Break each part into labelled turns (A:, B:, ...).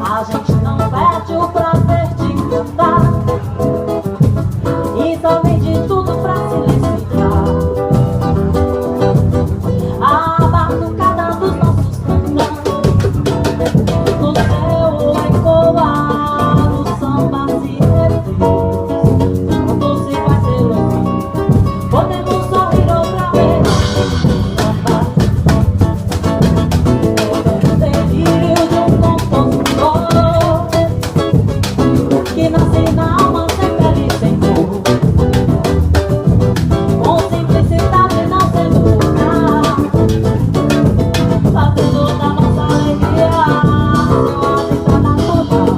A: A gente não perde o prazer de cantar e também de tudo pra silenciar a batucada dos nossos cantores. No céu ecoar o samba se refez, quando se faz elogio, podemos sorrir outra vez. É o delírio de um compositor que nasce na alma sem pele e sem cor, com simplicidade não sendo vulgar, fazendo da nossa alegria seu hábitat natural.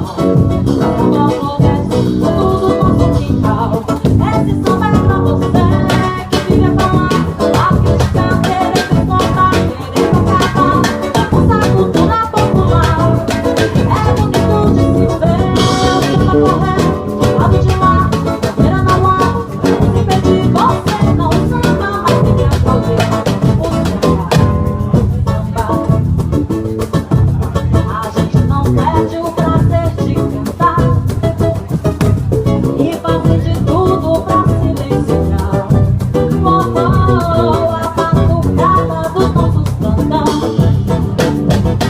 A: Samba floresce no fundo do nosso quintal. Esse samba é pra você que vive a falar, a criticar, querer desmontar, querer acabar com essa cultura popular. É bonito de se ver o samba correr, lado de lá, bandeira não há, não se perde você, não samba, mas tem que aplaudir o samba. A gente não perde o prazer de cantar e fazer de tudo pra silenciar a batucada dos nossos cantores.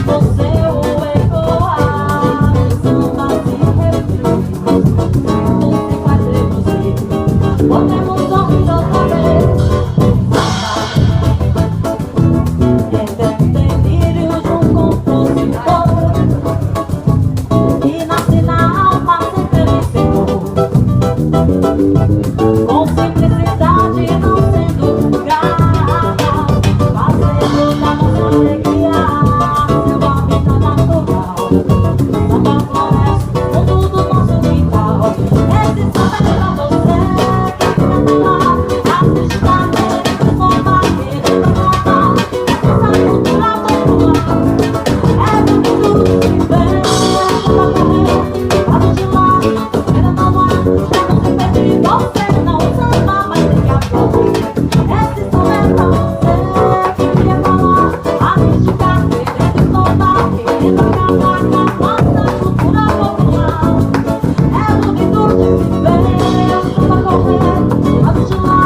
A: No seu ecoar o samba se refez, tudo se faz reduzir, podemos sorrir outra vez. É o delírio de um compositor que nasce na alma sem pele e sem cor, com simplicidade não sendo vulgar, fazendo da nossa alegria seu hábitat natural. Samba floresce no fundo do nosso quintal. Esse samba é pra você que vive a falar, acreditar, querer desmontar, querer acabar com essa cultura popular. É bonito de se ver o samba correr, lado de lá, bandeira não há, não se perde você, não samba, mas tem que aplaudir. Esse samba é pra você que queria falar, acreditar, querer desmontar, querer acabar com a nossa cultura popular. É bonito de se ver o samba correr, lado de lá,